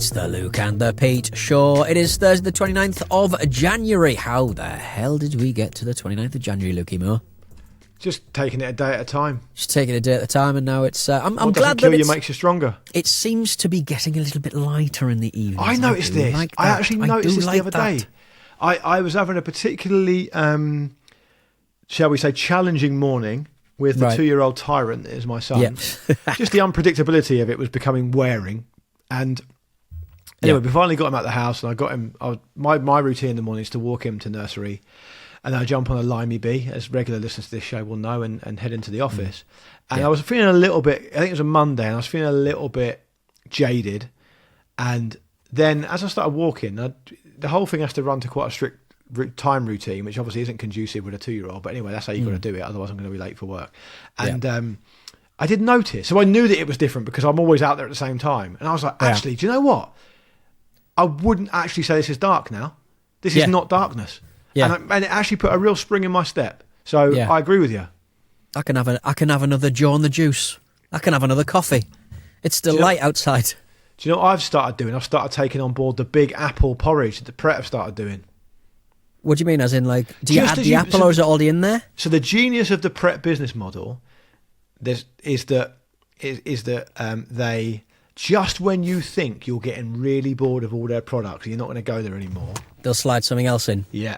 It's the Luke and the Pete Show. It is Thursday the 29th of January. How the hell did we get to the 29th of January, Lukey Moore? Just taking it a day at a time. Just taking it a day at a time, and now it's... I'm what glad kill that you makes you stronger. It seems to be getting a little bit lighter in the evening. I noticed this. Like I actually noticed this the other that. day. I was having a particularly, shall we say, challenging morning with the 2-year-old tyrant that is my son. Yep. Just the unpredictability of it was becoming wearing. And anyway, we finally got him out of the house, and I got him. My routine in the morning is to walk him to nursery, and I jump on a Limey Bee, as regular listeners to this show will know, and head into the office. And I was feeling a little bit, I think it was a Monday, and I was feeling a little bit jaded. And then as I started walking, the whole thing has to run to quite a strict time routine, which obviously isn't conducive with a 2-year-old. But anyway, that's how you've got to do it. Otherwise, I'm going to be late for work. And I did notice. So I knew that it was different because I'm always out there at the same time. And I was like, actually, do you know what? I wouldn't actually say this is dark now. This is not darkness. Yeah. And it actually put a real spring in my step. So I agree with you. I can have another Joe and the Juice. I can have another coffee. It's still light outside. Do you know what I've started doing? I've started taking on board the big apple porridge that the Pret have started doing. What do you mean? As in, like, do you add the apple or is it already in there? So the genius of the Pret business model is that they, just when you think you're getting really bored of all their products and you're not going to go there anymore, they'll slide something else in. Yeah.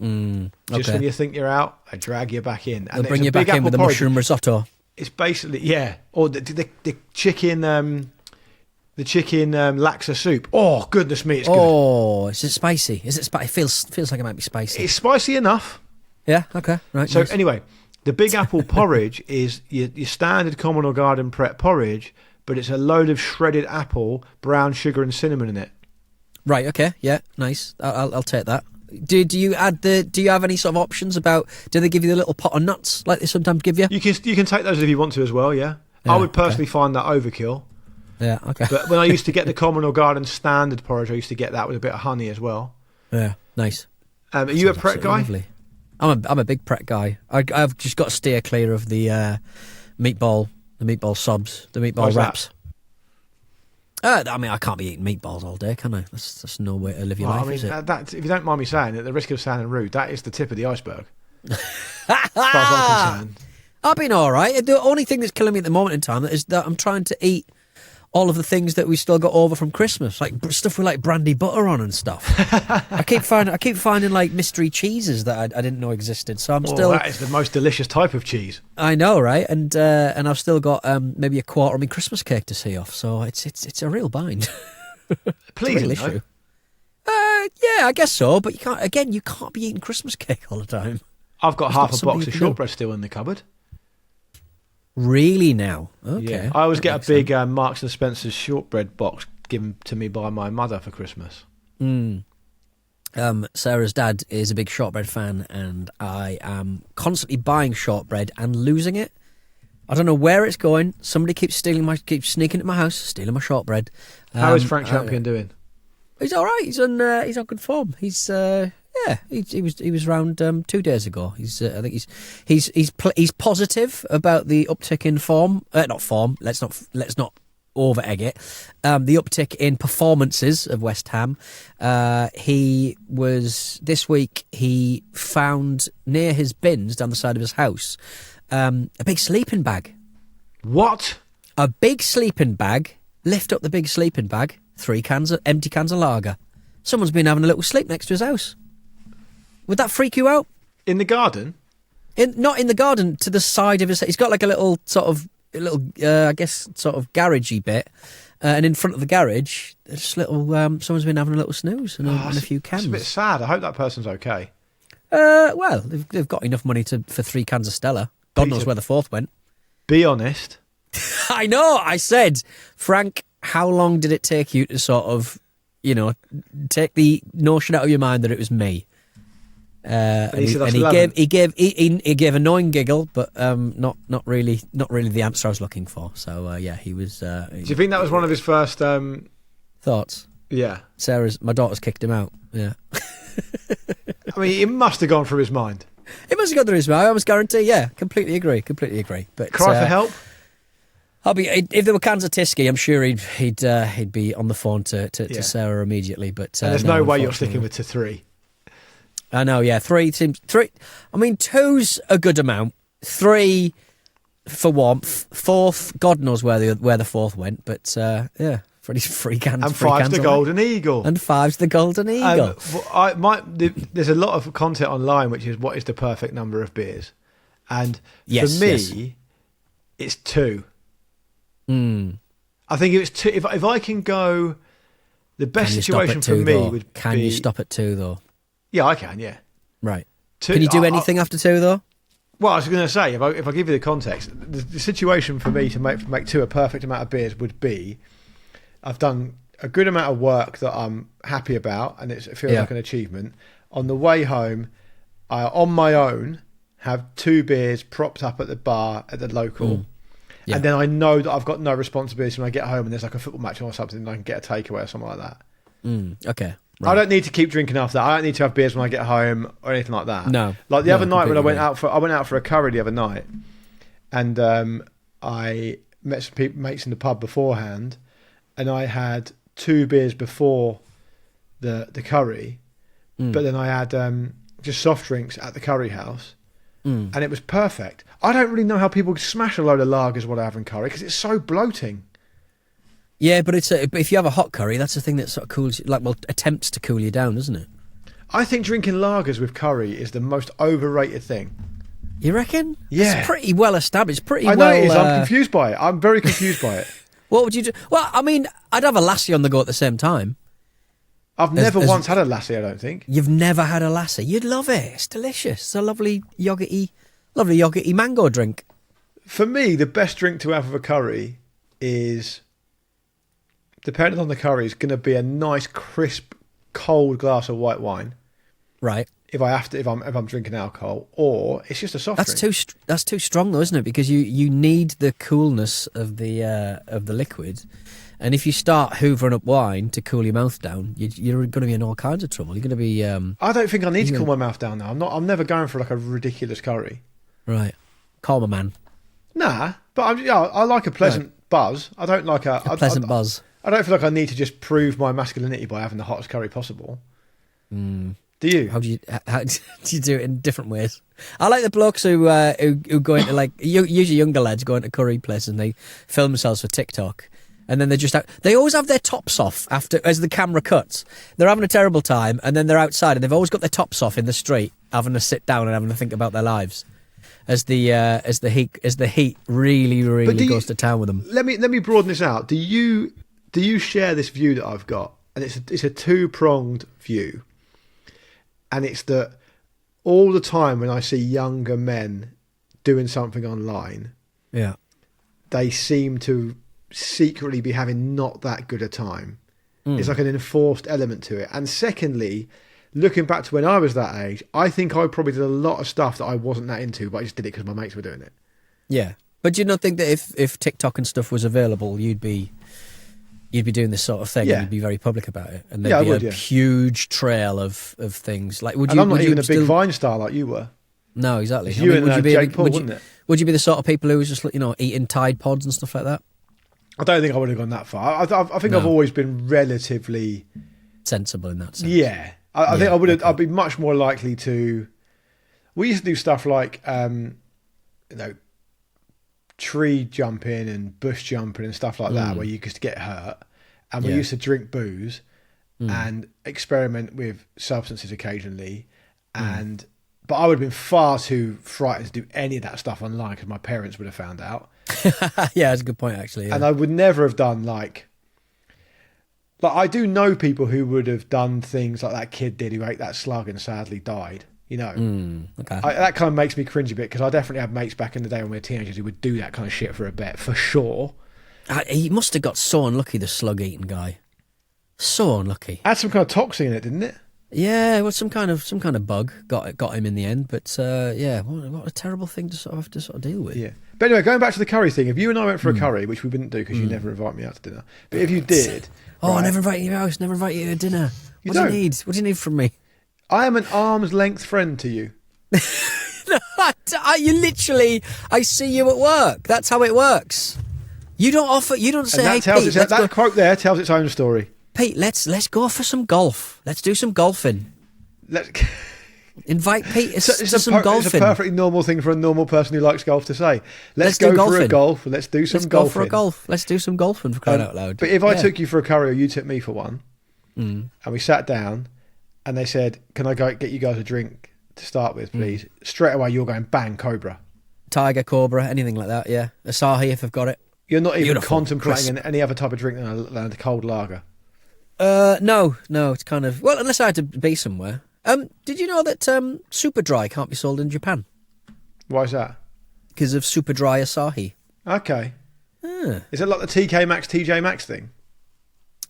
Just when you think you're out, I drag you back in. They'll bring you back in with the mushroom risotto. It's basically, or the chicken... The chicken laksa soup. Oh, goodness me, it's good. Oh, is it spicy? Is it spicy? It feels like it might be spicy. It's spicy enough. Yeah, okay, right. So anyway, the big apple porridge is your standard common or garden Pret porridge, but it's a load of shredded apple, brown sugar and cinnamon in it. Right, okay, yeah, nice. I'll take that. Do you have any sort of options about, do they give you the little pot of nuts like they sometimes give you? You can take those if you want to as well, yeah. I would personally find that overkill. Yeah, okay. But when I used to get the common or garden standard porridge, I used to get that with a bit of honey as well. Yeah, nice. Are you a Pret guy? Lovely. I'm a big Pret guy. I've just got to steer clear of the meatball subs, the meatball wraps. I mean, I can't be eating meatballs all day, can I? That's no way to live your life, is it? That, if you don't mind me saying, at the risk of sounding rude, that is the tip of the iceberg. As far as I'm concerned. I've been all right. The only thing that's killing me at the moment in time is that I'm trying to eat all of the things that we still got over from Christmas, like stuff with like brandy butter on and stuff. I keep finding like mystery cheeses that I didn't know existed. So I'm still. That is the most delicious type of cheese. I know, right? And I've still got maybe a quarter of my Christmas cake to see off. So it's a real bind. Pleasing, it's a real issue. Yeah, I guess so. But you can't be eating Christmas cake all the time. I've got half a box of shortbread still in the cupboard. Really now? Okay. Yeah. I always get a big Marks and Spencer's shortbread box given to me by my mother for Christmas. Sarah's dad is a big shortbread fan, and I am constantly buying shortbread and losing it. I don't know where it's going. Somebody keeps sneaking into my house, stealing my shortbread. How is Frank Champion doing? He's all right. He's on good form. He's he was round 2 days ago. I think he's positive about the uptick in form. Not form. Let's not over egg it. The uptick in performances of West Ham. He was this week. He found near his bins down the side of his house a big sleeping bag. What? A big sleeping bag. Lift up the big sleeping bag. 3 empty cans of lager. Someone's been having a little sleep next to his house. Would that freak you out? In the garden? Not in the garden, to the side of his... He's got like a little I guess, sort of garagey bit. And in front of the garage, there's someone's been having a little snooze and a few cans. It's a bit sad. I hope that person's okay. Well, they've got enough money for 3 cans of Stella. God knows where the 4th went. Be honest. I know, I said, Frank, how long did it take you to sort of, take the notion out of your mind that it was me? He gave a knowing giggle, but not really the answer I was looking for. So he was. Do you think that was one of his first thoughts? Yeah, my daughter's kicked him out. Yeah, I mean, it must have gone through his mind. It must have gone through his mind. I almost guarantee. Yeah, completely agree. But cry for help. If there were cans of Tisky, I'm sure he'd be on the phone to Sarah immediately. But and there's no way you're sticking with to 3. I know, yeah. 3 seems 3. I mean, 2's a good amount. 3 for warmth. 4th, God knows where the 4th went. But yeah, free cans. And 5's the Golden Eagle. And 5's the Golden Eagle. There's a lot of content online, which is what is the perfect number of beers, and for me, it's 2. I think it's 2. If I can go, the best situation for me would be. Can you stop at 2 though? Yeah, I can. Yeah, right. 2, can you do anything after 2 though? Well, I was going to say, if I give you the context, the situation for me to make 2 a perfect amount of beers would be, I've done a good amount of work that I'm happy about, and it feels like an achievement. On the way home, I, on my own, have 2 beers propped up at the bar at the local. Yeah. And then I know that I've got no responsibility when I get home and there's like a football match on or something, and I can get a takeaway or something like that. Okay. Right. I don't need to keep drinking after that. I don't need to have beers when I get home or anything like that. No. Like the other night when I went out for a curry the other night, and I met some mates in the pub beforehand, and I had 2 beers before the curry, but then I had just soft drinks at the curry house. And it was perfect. I don't really know how people smash a load of lagers while they're having curry, because it's so bloating. Yeah, but if you have a hot curry, that's the thing that sort of cools, attempts to cool you down, doesn't it? I think drinking lagers with curry is the most overrated thing. You reckon? Yeah. It's pretty well established. I know it is. I'm confused by it. I'm very confused by it. What would you do? Well, I mean, I'd have a lassie on the go at the same time. I've never once had a lassie, I don't think. You've never had a lassie? You'd love it. It's delicious. It's a lovely yogurty mango drink. For me, the best drink to have with a curry is, depending on the curry, is going to be a nice, crisp, cold glass of white wine. Right. If I'm drinking alcohol, or it's just a soft drink. That's too strong though, isn't it? Because you need the coolness of the liquid. And if you start hoovering up wine to cool your mouth down, you're going to be in all kinds of trouble. You're going to be. I don't think I need to cool my mouth down now. I'm never going for like a ridiculous curry. Right, calm a man. Nah, but I like a pleasant buzz. I don't like a pleasant buzz. I don't feel like I need to just prove my masculinity by having the hottest curry possible. Do you? How do you do it in different ways? I like the blokes who go into usually younger lads go into curry places and they film themselves for TikTok. And then they always have their tops off as the camera cuts. They're having a terrible time, and then they're outside, and they've always got their tops off in the street, having to sit down and having to think about their lives, as the heat really goes to town with them. Let me broaden this out. Do you share this view that I've got? And it's a 2-pronged view, and it's that all the time when I see younger men doing something online, they seem to secretly be having not that good a time. It's like an enforced element to it. And secondly, looking back to when I was that age, I think I probably did a lot of stuff that I wasn't that into, but I just did it because my mates were doing it. Yeah, but do you not think that if TikTok and stuff was available, you'd be doing this sort of thing, and you'd be very public about it, and there'd be a huge trail of things. Like, I'm not even a big Vine star like you were. No, exactly. And Jake Paul, wouldn't it? Would you be the sort of people who was just eating Tide Pods and stuff like that? I don't think I would have gone that far. I think I've always been relatively sensible in that sense. Yeah, I think I would have. I'd be much more likely to. We used to do stuff like, tree jumping and bush jumping and stuff like that, where you could get hurt. And we used to drink booze and experiment with substances occasionally. But I would have been far too frightened to do any of that stuff online because my parents would have found out. Yeah, that's a good point, actually. Yeah. And I would never have done like I do know people who would have done things like that kid did who ate that slug and sadly died. Okay. That kind of makes me cringe a bit because I definitely had mates back in the day when we were teenagers who would do that kind of shit for a bet, for sure. He must have got so unlucky, the slug-eating guy. So unlucky. Had some kind of toxin in it, didn't it? Yeah, well, some kind of bug got him in the end. But what a terrible thing to have to deal with. Yeah. But anyway, going back to the curry thing, if you and I went for a curry, which we wouldn't do because you never invite me out to dinner, but if you did, I never invite you to your house, never invite you to dinner. What do you need? What do you need from me? I am an arm's length friend to you. You literally, I see you at work. That's how it works. You don't say, And hey, Pete, that quote there tells its own story. Pete, let's go for some golf. Let's do some golfing. Invite Pete to some golfing. It's a perfectly normal thing for a normal person who likes golf to say. Let's go for a golf. Let's do some golfing. Let's go for a golf. Let's do some golfing, for crying out loud. But if I took you for a curry or you took me for one, and we sat down and they said, can I go get you guys a drink to start with, please? Straight away you're going, bang, Cobra. Tiger, Cobra, anything like that, yeah. Asahi if I've got it. You're not even contemplating any other type of drink than a cold lager? No, it's kind of... Well, unless I had to be somewhere. Did you know that Super Dry can't be sold in Japan? Why is that? Because of Super Dry Asahi. Okay. Is it like the TK Maxx, TJ Maxx thing?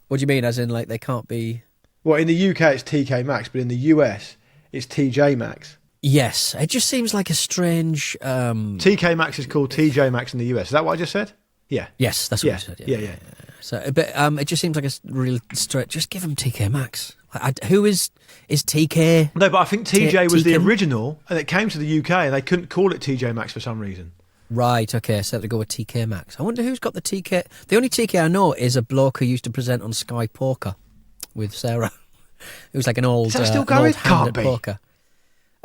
What do you mean, as in, like, they can't be... Well, in the UK it's TK Maxx, but in the US it's TJ Maxx. Yes, it just seems like a strange... TK Maxx is called TJ Maxx in the US. Is that what I just said? Yeah. Yes, that's what you said. Yeah. So, but it just seems like a real straight. Just give them TK Maxx. Who is TK? No, but I think TJ was the original, and it came to the UK, and they couldn't call it TJ Maxx for some reason. Right. Okay. So they go with TK Maxx. I wonder who's got the TK. The only TK I know is a bloke who used to present on Sky Poker with Sarah. It was like an old. Is that still going? Can't be. Poker.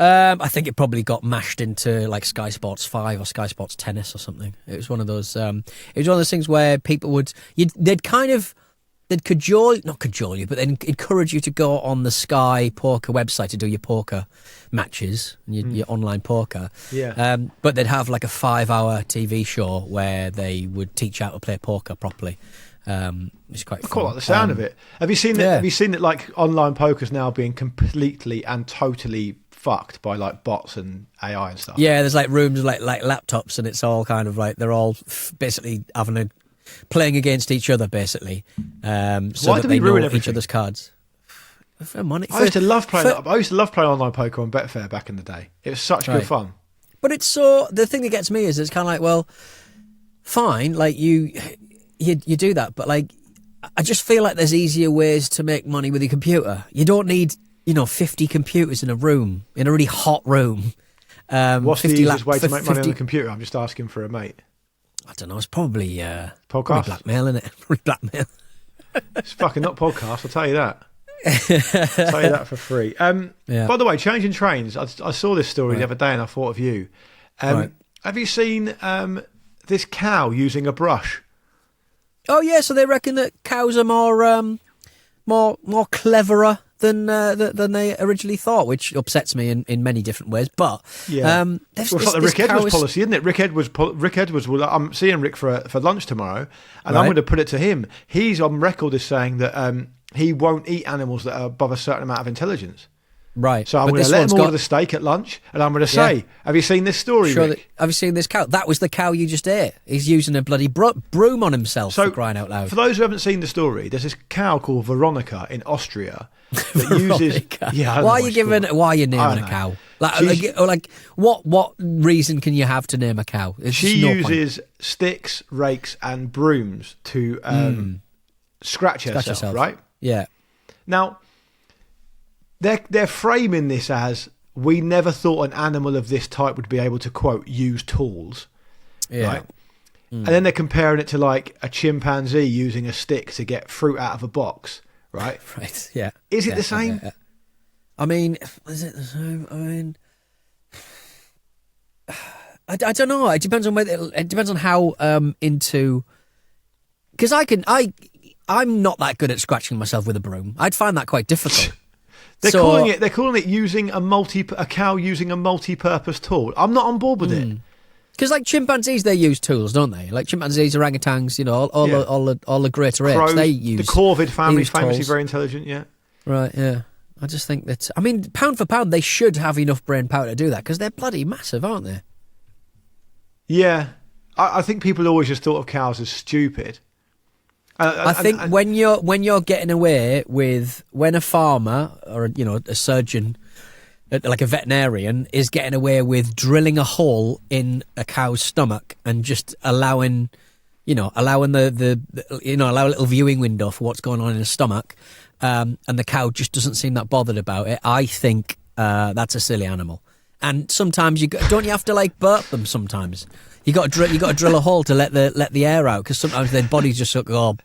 I think it probably got mashed into like Sky Sports 5 or Sky Sports Tennis or something. It was one of those. It was one of those things where people they'd not cajole you, but they'd encourage you to go on the Sky Poker website to do your poker matches, your online poker. Yeah. But they'd have like a 5-hour TV show where they would teach you how to play poker properly. It's quite fun. I quite like the sound of it. Have you seen that? Have you seen that? Like online poker's now being completely and totally fucked by like bots and AI and stuff. Yeah, there's like rooms like laptops, and it's all kind of like they're all basically playing against each other, basically. So why do we ruin everything? Each other's cards? For money. I used to love playing online poker on Betfair back in the day. It was such good fun. But it's the thing that gets me is it's kind of like, well, fine, like you do that, but like I just feel like there's easier ways to make money with your computer. You don't need 50 computers in a room, in a really hot room. What's the easiest way to make money on the computer? I'm just asking for a mate. I don't know. It's probably podcast. Probably blackmail, isn't it? Probably blackmail. It's fucking not podcast. I'll tell you that. I'll tell you that for free. By the way, changing trains. I saw this story the other day, and I thought of you. Have you seen this cow using a brush? Oh yeah. So they reckon that cows are more cleverer than they originally thought, which upsets me in many different ways. But it's like the Rick Edwards policy, isn't it? Rick Edwards. Well, I'm seeing Rick for lunch tomorrow, and I'm going to put it to him. He's on record as saying that he won't eat animals that are above a certain amount of intelligence. Right. So I'm going to let him order the steak at lunch, and I'm going to say, have you seen this story, Rick? Have you seen this cow? That was the cow you just ate. He's using a bloody broom on himself, for crying out loud. For those who haven't seen the story, there's this cow called Veronika in Austria that uses... Yeah, why are you naming a cow? Like what reason can you have to name a cow? She uses sticks, rakes, and brooms to scratch herself, right? Yeah. Now, they're framing this as, we never thought an animal of this type would be able to, quote, use tools. Yeah. Right? And then they're comparing it to like a chimpanzee using a stick to get fruit out of a box, right? Right, yeah. Is it the same? Yeah. I mean, is it the same? I mean, I don't know. It depends on how into... Because I'm not that good at scratching myself with a broom. I'd find that quite difficult. They're calling it using a cow using a multi-purpose tool. I'm not on board with it. Because like chimpanzees, they use tools, don't they? Like chimpanzees, orangutans, all the greater apes, they use the corvid family, famously tools. very intelligent. Yeah, right. Yeah, I just think that. I mean, pound for pound, they should have enough brain power to do that because they're bloody massive, aren't they? Yeah, I think people always just thought of cows as stupid. I think when you're getting away with when a farmer or a surgeon, like a veterinarian, is getting away with drilling a hole in a cow's stomach and just allowing a little viewing window for what's going on in the stomach, and the cow just doesn't seem that bothered about it. I think that's a silly animal. And sometimes don't you have to like burp them sometimes? You got to drill a hole to let the air out, because sometimes their bodies just sort of go.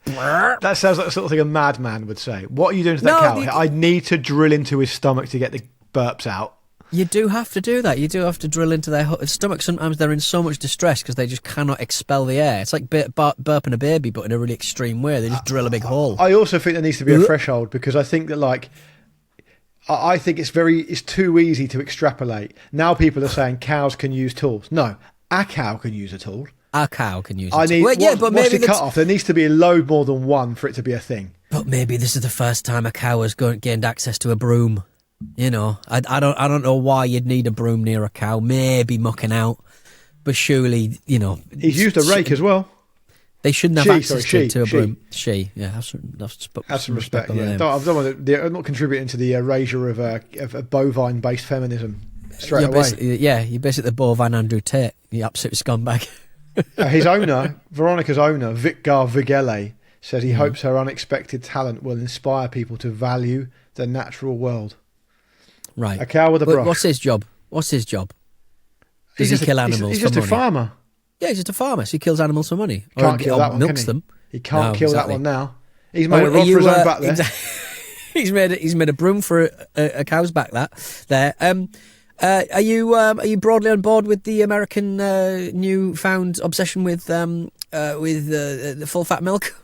That sounds like the sort of thing a madman would say. What are you doing to that cow? I need to drill into his stomach to get the burps out. You do have to do that. You do have to drill into their stomach. Sometimes they're in so much distress because they just cannot expel the air. It's like burping a baby, but in a really extreme way. They just drill a big hole. I also think there needs to be a threshold, because I think that I think it's too easy to extrapolate. Now people are saying cows can use tools. No, a cow can use a tool. A cow can use a tool. What's the cut-off? There needs to be a load more than one for it to be a thing. But maybe this is the first time a cow has gained access to a broom. You know, I don't know why you'd need a broom near a cow. Maybe mucking out, but surely, you know, he's used a rake as well. They shouldn't have access to a broom. Yeah, have some respect. Yeah, I'm not contributing to the erasure of bovine-based feminism straight away. You're basically the bovine Andrew Tate. You absolute scumbag. His owner, Veronika's owner, Victor Vigele, says he hopes her unexpected talent will inspire people to value the natural world. Right. A cow with a brush. What's his job? Does he kill animals for money? He's just a farmer. Yeah, he's just a farmer. So he kills animals for money. Can't kill that one, milks can he? them. He can't kill that one now. He's made a rod for his own back there. He's made a broom for a cow's back there. Are you broadly on board with the American newfound obsession with the full fat milk?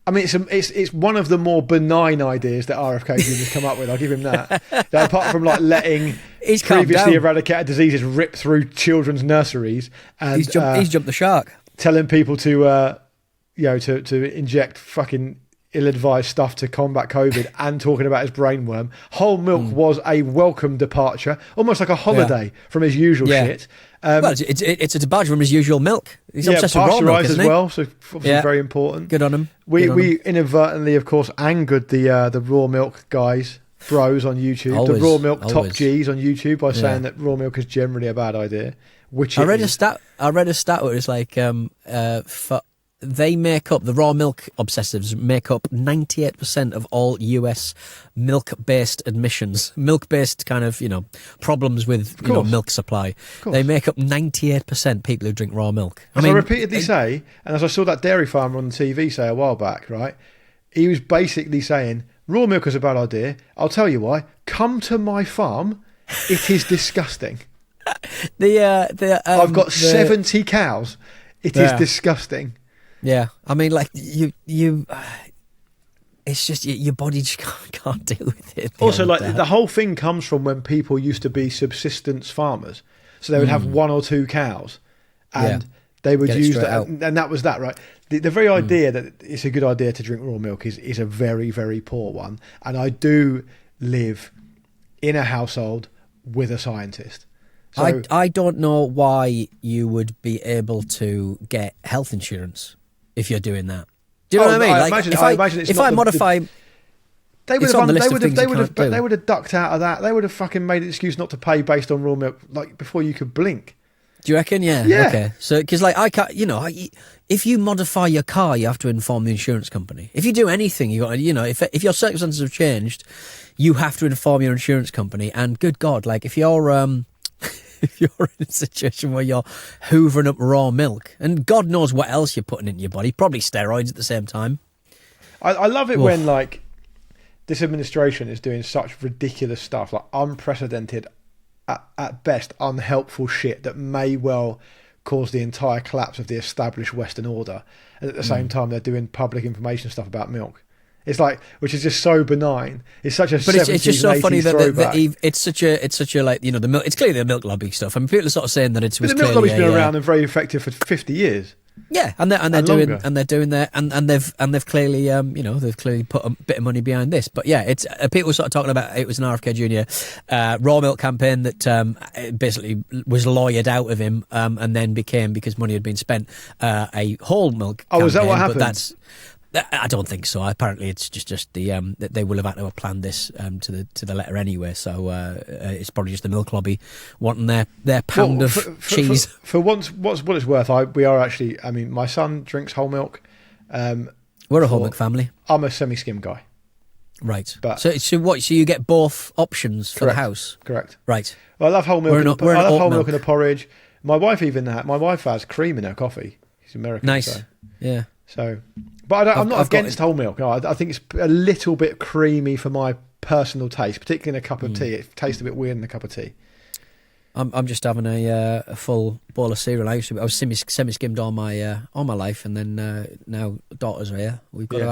I mean, it's one of the more benign ideas that RFK Jr.'s come up with. I'll give him that. Apart from letting previously eradicated diseases rip through children's nurseries, and he's jumped the shark, telling people to inject fucking ill-advised stuff to combat COVID, and talking about his brainworm. Whole milk was a welcome departure, almost like a holiday from his usual shit. Well, it's a departure from his usual milk. He's obsessed with raw milk, as well, so obviously very important. Good on him. We inadvertently, of course, angered the raw milk guys, bros on YouTube, the raw milk top Gs on YouTube, by saying that raw milk is generally a bad idea. Which I read a stat where it's like the raw milk obsessives make up 98% of all US milk-based admissions, milk-based kind of, problems with milk supply. They make up 98% people who drink raw milk. I repeatedly say, and as I saw that dairy farmer on the TV say a while back, right, he was basically saying, raw milk is a bad idea. I'll tell you why. Come to my farm. It is disgusting. I've got 70 cows. It is disgusting. Yeah, I mean, like you it's just your body just can't deal with it. Also, the whole thing comes from when people used to be subsistence farmers, so they would have one or two cows, and they would use that, and that was that, right? The very idea that it's a good idea to drink raw milk is a very, very poor one, and I do live in a household with a scientist. So, I don't know why you would be able to get health insurance if you're doing that. Do you know what I mean? I imagine if I modify, they would have ducked out of that. They would have fucking made an excuse not to pay based on raw milk, like before you could blink. Do you reckon? Yeah. Okay. So, because I can't, if you modify your car, you have to inform the insurance company. If you do anything, you got, if your circumstances have changed, you have to inform your insurance company. And good God, like if you're if you're in a situation where you're hoovering up raw milk, and God knows what else you're putting into your body, probably steroids at the same time. I love it when this administration is doing such ridiculous stuff, like unprecedented, at best unhelpful shit that may well cause the entire collapse of the established Western order, and at the same time they're doing public information stuff about milk. It's like, which is just so benign. It's such a 70s, it's just so funny that it's such a like, the milk. It's clearly the milk lobby stuff. I mean, people are sort of saying that the milk lobby's been around and very effective for 50 years. Yeah, and they've clearly they've clearly put a bit of money behind this. But yeah, it's people were sort of talking about it was an RFK Jr. Raw milk campaign that basically was lawyered out of him, and then became, because money had been spent, a whole milk. Oh, campaign, is that what happened? I don't think so. Apparently, it's just that they will have had to have planned this to the letter anyway. So it's probably just the milk lobby wanting their pound of cheese. For once, what it's worth, we are actually. I mean, my son drinks whole milk. We're a whole milk family. I'm a semi-skim guy. Right. But so you get both options for the house. Correct. Right. Well, I love whole milk. I love whole milk in a porridge. My wife has cream in her coffee. She's American. Nice. Yeah. So, but I'm not against whole milk. No, I think it's a little bit creamy for my personal taste, particularly in a cup of tea. It tastes a bit weird in a cup of tea. I'm just having a full bowl of cereal. I was semi-skimmed all my life, and then now daughters are here. We've got to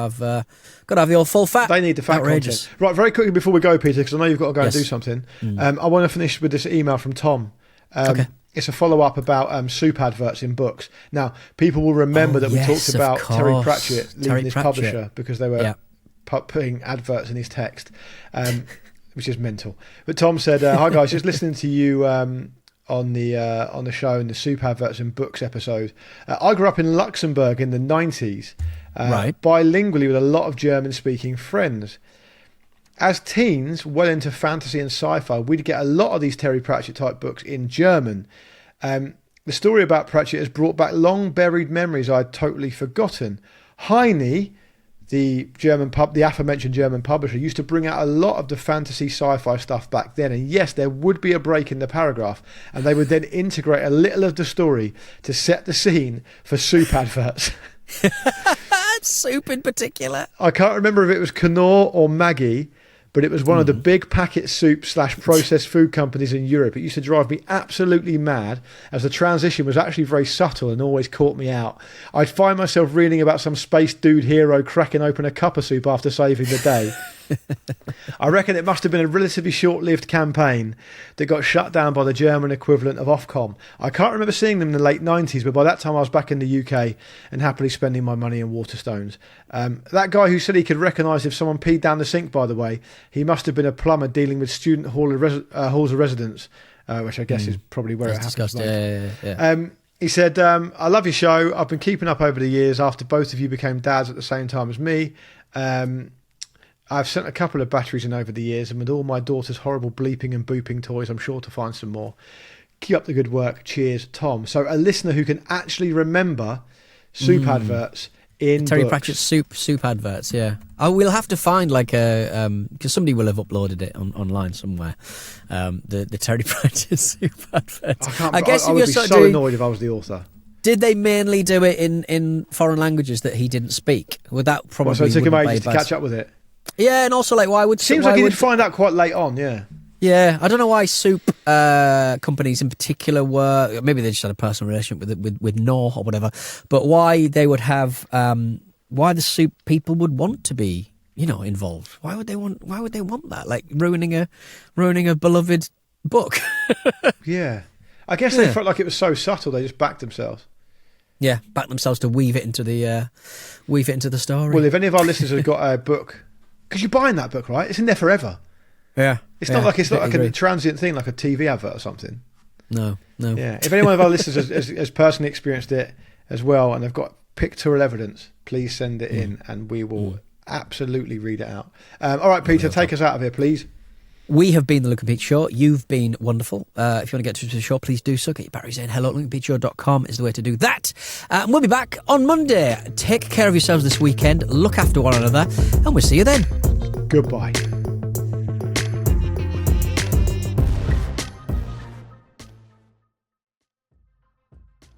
have the old full fat. They need the fat content. Right, very quickly before we go, Peter, because I know you've got to go and do something. I want to finish with this email from Tom. Okay. It's a follow-up about soup adverts in books. Now, people will remember that we talked about Terry Pratchett leaving his publisher because they were putting adverts in his text. Which is mental. But Tom said, "Hi guys, just listening to you on the show in the soup adverts and books episode. I grew up in Luxembourg in the 90s, bilingually with a lot of German-speaking friends. As teens, well into fantasy and sci-fi, we'd get a lot of these Terry Pratchett type books in German. The story about Pratchett has brought back long-buried memories I'd totally forgotten. Heine, the aforementioned German publisher, used to bring out a lot of the fantasy sci-fi stuff back then, and yes, there would be a break in the paragraph, and they would then integrate a little of the story to set the scene for soup adverts." Soup in particular. I can't remember if it was Knorr or Maggie, but it was one of the big packet soup / processed food companies in Europe. It used to drive me absolutely mad, as the transition was actually very subtle and always caught me out. I'd find myself reading about some space dude hero cracking open a cup of soup after saving the day. I reckon it must have been a relatively short-lived campaign that got shut down by the German equivalent of Ofcom. I can't remember seeing them in the late 90s, but by that time I was back in the UK and happily spending my money in Waterstones. That guy who said he could recognise if someone peed down the sink, by the way, he must have been a plumber dealing with student halls of residence, which I guess is probably where it happens. Yeah. He said, "I love your show. I've been keeping up over the years after both of you became dads at the same time as me. I've sent a couple of batteries in over the years, and with all my daughter's horrible bleeping and booping toys, I'm sure to find some more. Keep up the good work. Cheers, Tom." So a listener who can actually remember soup adverts in Terry books. Pratchett soup adverts, yeah. We'll have to find like because somebody will have uploaded it online somewhere. The Terry Pratchett soup adverts. I would be so annoyed if I was the author. Did they mainly do it in foreign languages that he didn't speak? Would that probably? So it took him ages to catch up with it. Yeah, and also like why would seems like he did find out quite late on, yeah. Yeah, I don't know why soup companies in particular were, maybe they just had a personal relationship with Knorr or whatever, but why they would have why the soup people would want to be, involved. Why would they want that? Like ruining a beloved book. Yeah. I guess they felt like it was so subtle they just backed themselves. Yeah, backed themselves to weave it into the story. Well, if any of our listeners have got a book, because you're buying that book, right? It's in there forever. Yeah. It's not like a transient thing, like a TV advert or something. No. Yeah. If anyone of our listeners has personally experienced it as well, and they've got pictorial evidence, please send it in, and we will absolutely read it out. All right, Peter, take us out of here, please. We have been the Luke and Pete Show. You've been wonderful. If you want to get to the show, please do so. Get your batteries in. hello@lukeandpeteshow.com is the way to do that. We'll be back on Monday. Take care of yourselves this weekend. Look after one another, and we'll see you then. Goodbye.